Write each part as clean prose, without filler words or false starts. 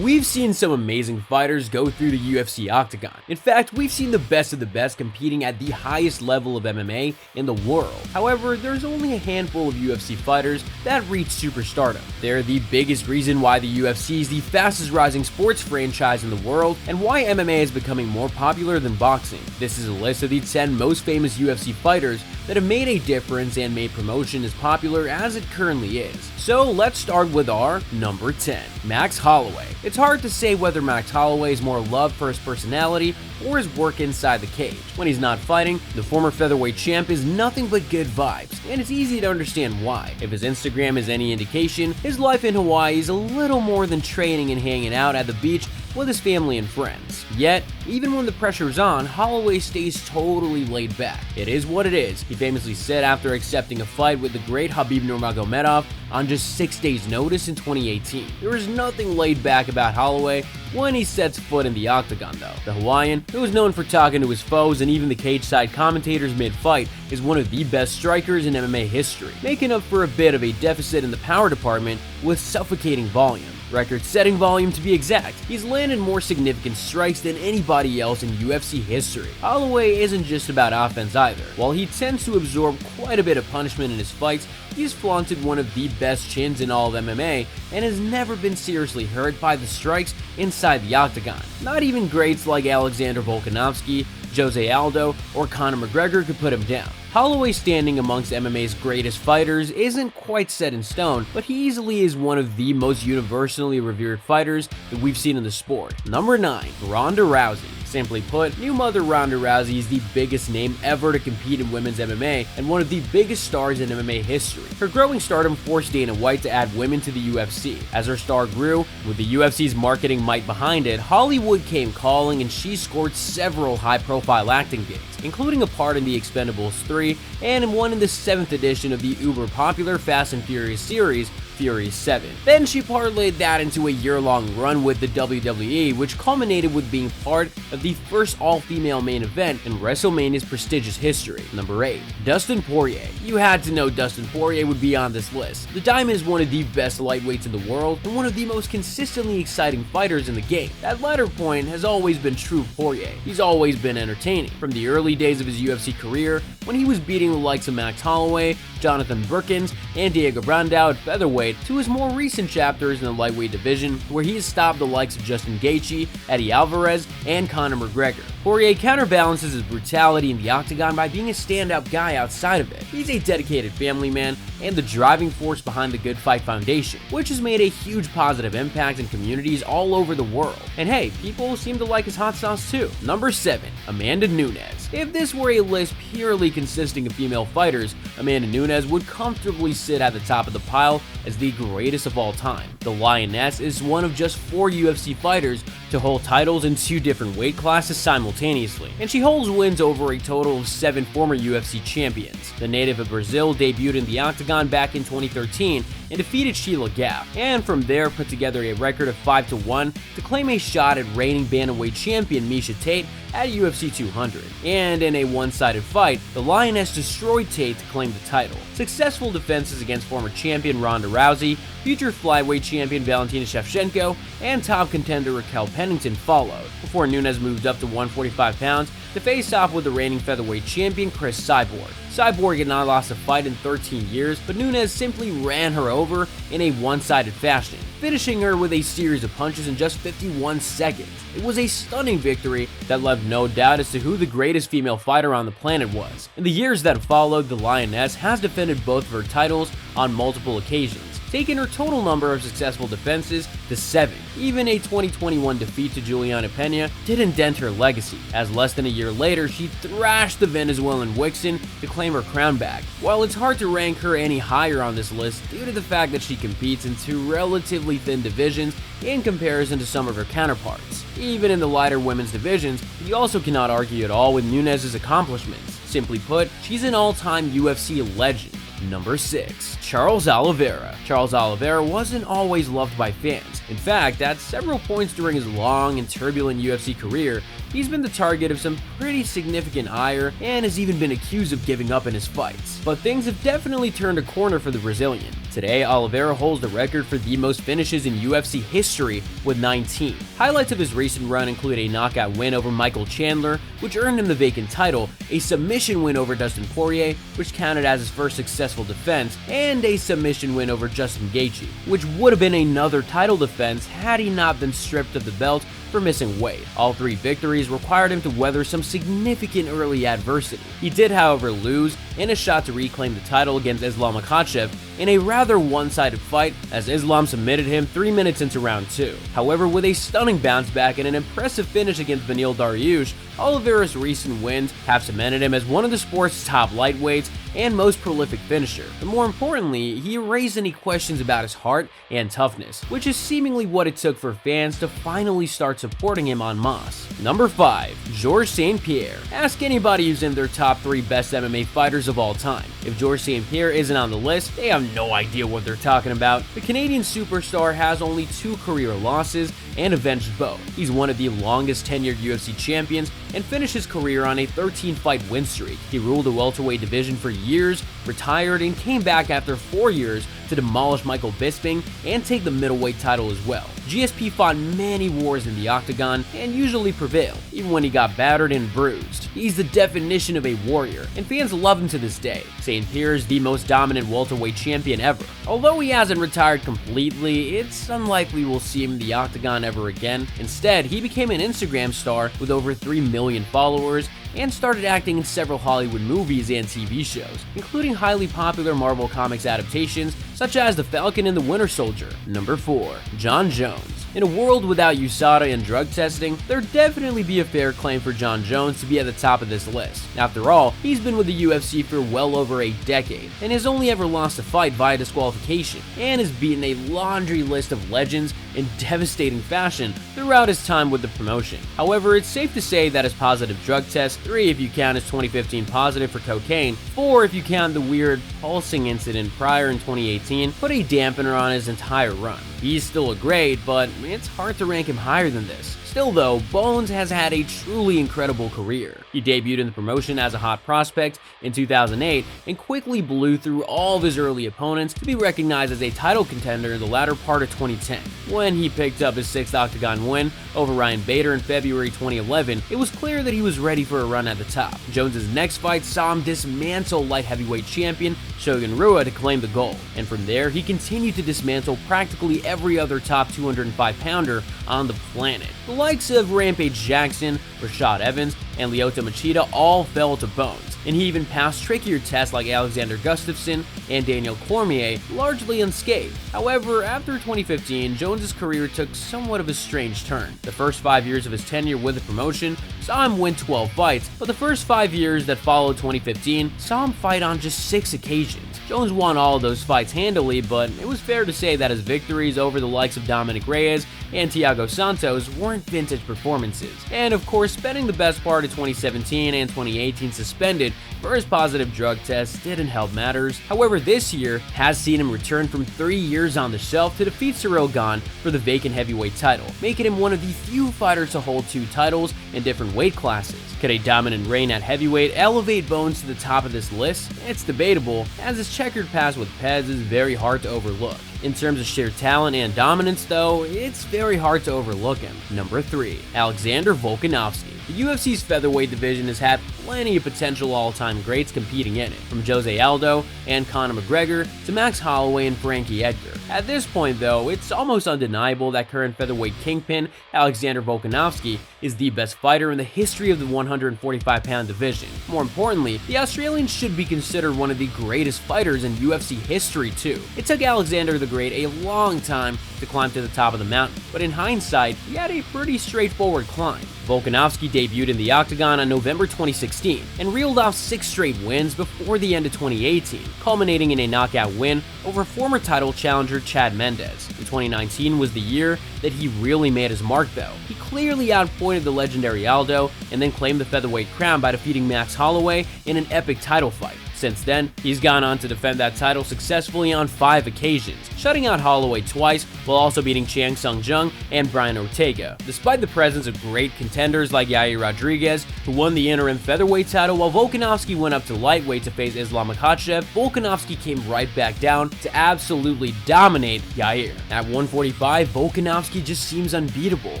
We've seen some amazing fighters go through the UFC octagon. In fact, we've seen the best of the best competing at the highest level of MMA in the world. However, there's only a handful of UFC fighters that reach superstardom. They're the biggest reason why the UFC is the fastest rising sports franchise in the world and why MMA is becoming more popular than boxing. This is a list of the 10 most famous UFC fighters that have made a difference and made promotion as popular as it currently is. So let's start with our number 10, Max Holloway. It's hard to say whether Max Holloway is more loved for his personality or his work inside the cage. When he's not fighting, the former featherweight champ is nothing but good vibes, and it's easy to understand why. If his Instagram is any indication, his life in Hawaii is a little more than training and hanging out at the beach with his family and friends. Yet, even when the pressure's on, Holloway stays totally laid back. It is what it is, he famously said after accepting a fight with the great Khabib Nurmagomedov on just 6 days' notice in 2018. There is nothing laid back about Holloway when he sets foot in the octagon though. The Hawaiian, who is known for talking to his foes and even the cage-side commentators mid-fight, is one of the best strikers in MMA history, making up for a bit of a deficit in the power department with suffocating volume. Record-setting volume to be exact. He's landed more significant strikes than anybody else in UFC history. Holloway isn't just about offense either. While he tends to absorb quite a bit of punishment in his fights, he's flaunted one of the best chins in all of MMA and has never been seriously hurt by the strikes inside the octagon. Not even greats like Alexander Volkanovski, Jose Aldo, or Conor McGregor could put him down. Holloway's standing amongst MMA's greatest fighters isn't quite set in stone, but he easily is one of the most universally revered fighters that we've seen in the sport. Number 9, Ronda Rousey. Simply put, new mother Ronda Rousey is the biggest name ever to compete in women's MMA and one of the biggest stars in MMA history. Her growing stardom forced Dana White to add women to the UFC. As her star grew, with the UFC's marketing might behind it, Hollywood came calling and she scored several high-profile acting gigs, including a part in The Expendables 3 and in one in the 7th edition of the uber-popular Fast and Furious series, Furious 7. Then she parlayed that into a year-long run with the WWE, which culminated with being part of the first all-female main event in WrestleMania's prestigious history. Number 8, Dustin Poirier. You had to know Dustin Poirier would be on this list. The Diamond is one of the best lightweights in the world and one of the most consistently exciting fighters in the game. That latter point has always been true of Poirier. He's always been entertaining. From the early days of his UFC career, when he was beating the likes of Max Holloway, Jonathan Burkins, and Diego Brandao at featherweight, to his more recent chapters in the lightweight division, where he has stopped the likes of Justin Gaethje, Eddie Alvarez, and Conor McGregor. Poirier counterbalances his brutality in the octagon by being a standout guy outside of it. He's a dedicated family man and the driving force behind the Good Fight Foundation, which has made a huge positive impact in communities all over the world. And hey, people seem to like his hot sauce too. Number 7, Amanda Nunes. If this were a list purely consisting of female fighters, Amanda Nunes would comfortably sit at the top of the pile as the greatest of all time. The Lioness is one of just 4 UFC fighters to hold titles in 2 different weight classes simultaneously, and she holds wins over a total of 7 former UFC champions. The native of Brazil debuted in the octagon back in 2013 and defeated Sheila Gaff, and from there put together a record of 5-1 to claim a shot at reigning bantamweight champion Miesha Tate at UFC 200. And in a one-sided fight, the Lioness destroyed Tate to claim the title. Successful defenses against former champion Ronda Rousey, future flyweight champion Valentina Shevchenko, and top contender Raquel Pennington followed, before Nunes moved up to 145 pounds to face off with the reigning featherweight champion Cris Cyborg. Cyborg had not lost a fight in 13 years, but Nunes simply ran her over in a one-sided fashion, finishing her with a series of punches in just 51 seconds. It was a stunning victory that left no doubt as to who the greatest female fighter on the planet was. In the years that followed, the Lioness has defended both of her titles on multiple occasions, taking her total number of successful defenses to 7. Even a 2021 defeat to Juliana Pena didn't dent her legacy, as less than a year later she thrashed the Venezuelan Wixen to claim her crown back. While it's hard to rank her any higher on this list due to the fact that she competes in 2 relatively thin divisions in comparison to some of her counterparts. Even in the lighter women's divisions, you also cannot argue at all with Nunes' accomplishments. Simply put, she's an all-time UFC legend. Number 6. Charles Oliveira. Charles Oliveira wasn't always loved by fans. In fact, at several points during his long and turbulent UFC career, he's been the target of some pretty significant ire and has even been accused of giving up in his fights. But things have definitely turned a corner for the Brazilian. Today, Oliveira holds the record for the most finishes in UFC history with 19. Highlights of his recent run include a knockout win over Michael Chandler, which earned him the vacant title, a submission win over Dustin Poirier, which counted as his first successful defense, and a submission win over Justin Gaethje, which would have been another title defense had he not been stripped of the belt for missing weight. All 3 victories required him to weather some significant early adversity. He did, however, lose in a shot to reclaim the title against Islam Makhachev in a rather one-sided fight, as Islam submitted him 3 minutes into round 2. However, with a stunning bounce back and an impressive finish against Beneil Dariush, Oliveira's recent wins have cemented him as one of the sport's top lightweights and most prolific finisher. But more importantly, he erased any questions about his heart and toughness, which is seemingly what it took for fans to finally start supporting him en masse. Number 5. Georges St-Pierre. Ask anybody who's in their top 3 best MMA fighters of all time. If Georges St-Pierre isn't on the list, they have no idea what they're talking about. The Canadian superstar has only 2 career losses and avenged both. He's one of the longest tenured UFC champions and finished his career on a 13-fight win streak. He ruled the welterweight division for years, retired, and came back after 4 years to demolish Michael Bisping and take the middleweight title as well. GSP fought many wars in the octagon and usually prevailed, even when he got battered and bruised. He's the definition of a warrior, and fans love him to this day. St. Pierre is the most dominant welterweight champion ever. Although he hasn't retired completely, it's unlikely we'll see him in the octagon ever again. Instead, he became an Instagram star with over 3 million followers and started acting in several Hollywood movies and TV shows, including highly popular Marvel Comics adaptations such as The Falcon and the Winter Soldier. Number 4. Jon Jones. In a world without USADA and drug testing, there'd definitely be a fair claim for Jon Jones to be at the top of this list. After all, he's been with the UFC for well over a decade, and has only ever lost a fight via disqualification, and has beaten a laundry list of legends in devastating fashion throughout his time with the promotion. However, it's safe to say that his positive drug test, 3 if you count his 2015 positive for cocaine, 4 if you count the weird pulsing incident prior in 2018, put a dampener on his entire run. He's still a great, but it's hard to rank him higher than this. Still though, Bones has had a truly incredible career. He debuted in the promotion as a hot prospect in 2008 and quickly blew through all of his early opponents to be recognized as a title contender in the latter part of 2010. When he picked up his 6th octagon win over Ryan Bader in February 2011, it was clear that he was ready for a run at the top. Jones's next fight saw him dismantle light heavyweight champion Shogun Rua to claim the gold, and from there he continued to dismantle practically every other top 205-pounder on the planet. The likes of Rampage Jackson, Rashad Evans, and Lyoto Machida all fell to Bones, and he even passed trickier tests like Alexander Gustafsson and Daniel Cormier largely unscathed. However, after 2015, Jones's career took somewhat of a strange turn. The first 5 years of his tenure with the promotion saw him win 12 fights, but the first 5 years that followed 2015 saw him fight on just 6 occasions. Jones won all of those fights handily, but it was fair to say that his victories over the likes of Dominic Reyes and Thiago Santos weren't vintage performances. And of course, spending the best part of 2017 and 2018 suspended for his positive drug test didn't help matters. However, this year has seen him return from 3 years on the shelf to defeat Ciryl Gane for the vacant heavyweight title, making him one of the few fighters to hold 2 titles in different weight classes. Could a dominant reign at heavyweight elevate Bones to the top of this list? It's debatable, as his checkered past with Pez is very hard to overlook. In terms of sheer talent and dominance though, it's very hard to overlook him. Number 3. Alexander Volkanovski. The UFC's featherweight division has had plenty of potential all-time greats competing in it, from Jose Aldo and Conor McGregor to Max Holloway and Frankie Edgar. At this point though, it's almost undeniable that current featherweight kingpin Alexander Volkanovski is the best fighter in the history of the 145-pound division. More importantly, the Australian should be considered one of the greatest fighters in UFC history too. It took Alexander the Great a long time to climb to the top of the mountain, but in hindsight, he had a pretty straightforward climb. Volkanovski debuted in the octagon on November 2016 and reeled off 6 straight wins before the end of 2018, culminating in a knockout win over former title challenger Chad Mendes. In 2019 was the year that he really made his mark though. He clearly outpointed the legendary Aldo and then claimed the featherweight crown by defeating Max Holloway in an epic title fight, Since then, he's gone on to defend that title successfully on 5 occasions, shutting out Holloway twice while also beating Chiang Sung-jung and Brian Ortega. Despite the presence of great contenders like Yair Rodriguez, who won the interim featherweight title while Volkanovski went up to lightweight to face Islam Makhachev, Volkanovski came right back down to absolutely dominate Yair. At 145, Volkanovski just seems unbeatable.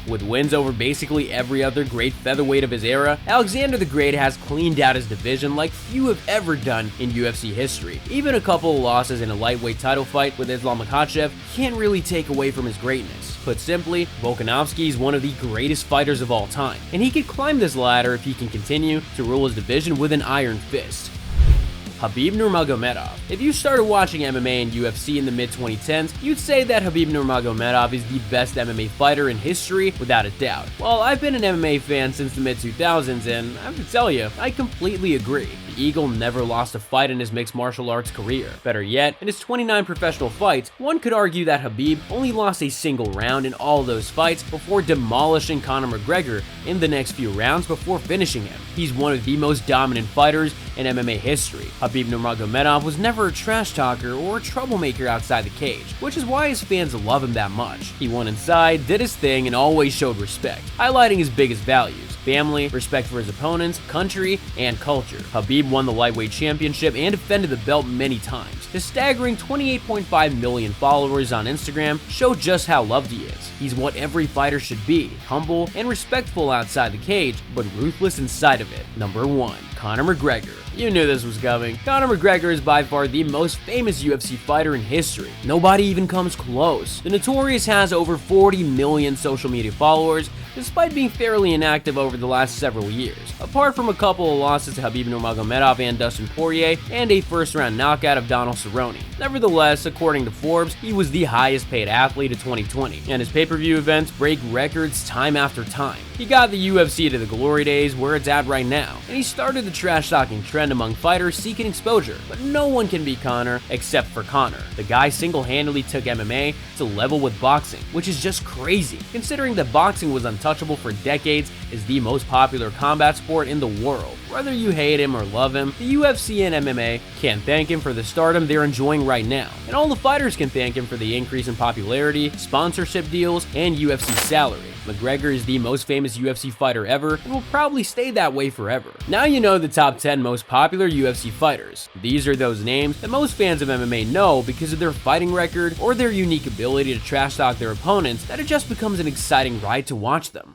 With wins over basically every other great featherweight of his era, Alexander the Great has cleaned out his division like few have ever done in UFC history. Even a couple of losses in a lightweight title fight with Islam Makhachev can't really take away from his greatness. Put simply, Volkanovski is one of the greatest fighters of all time, and he could climb this ladder if he can continue to rule his division with an iron fist. Khabib Nurmagomedov. If you started watching MMA and UFC in the mid-2010s, you'd say that Khabib Nurmagomedov is the best MMA fighter in history without a doubt. Well, I've been an MMA fan since the mid-2000s, and I have to tell you, I completely agree. The Eagle never lost a fight in his mixed martial arts career. Better yet, in his 29 professional fights, one could argue that Khabib only lost a single round in all those fights before demolishing Conor McGregor in the next few rounds before finishing him. He's one of the most dominant fighters in MMA history. Khabib Nurmagomedov was never a trash talker or a troublemaker outside the cage, which is why his fans love him that much. He went inside, did his thing, and always showed respect, highlighting his biggest values: family, respect for his opponents, country, and culture. Khabib won the lightweight championship and defended the belt many times. His staggering 28.5 million followers on Instagram show just how loved he is. He's what every fighter should be: humble and respectful outside the cage, but ruthless inside of it. Number 1. Conor McGregor. You knew this was coming. Conor McGregor is by far the most famous UFC fighter in history. Nobody even comes close. The Notorious has over 40 million social media followers, despite being fairly inactive over the last several years. Apart from a couple of losses to Khabib Nurmagomedov and Dustin Poirier, and a first-round knockout of Donald Cerrone. Nevertheless, according to Forbes, he was the highest-paid athlete of 2020, and his pay-per-view events break records time after time. He got the UFC to the glory days where it's at right now, and he started the trash-talking trend among fighters seeking exposure. But no one can beat Conor except for Conor. The guy single-handedly took MMA to level with boxing, which is just crazy, considering that boxing was untouchable for decades, is the most popular combat sport in the world. Whether you hate him or love him, the UFC and MMA can't thank him for the stardom they're enjoying right now, and all the fighters can thank him for the increase in popularity, sponsorship deals, and UFC salary. McGregor is the most famous UFC fighter ever and will probably stay that way forever. Now you know the top 10 most popular UFC fighters. These are those names that most fans of MMA know because of their fighting record or their unique ability to trash talk their opponents, that it just becomes an exciting ride to watch them.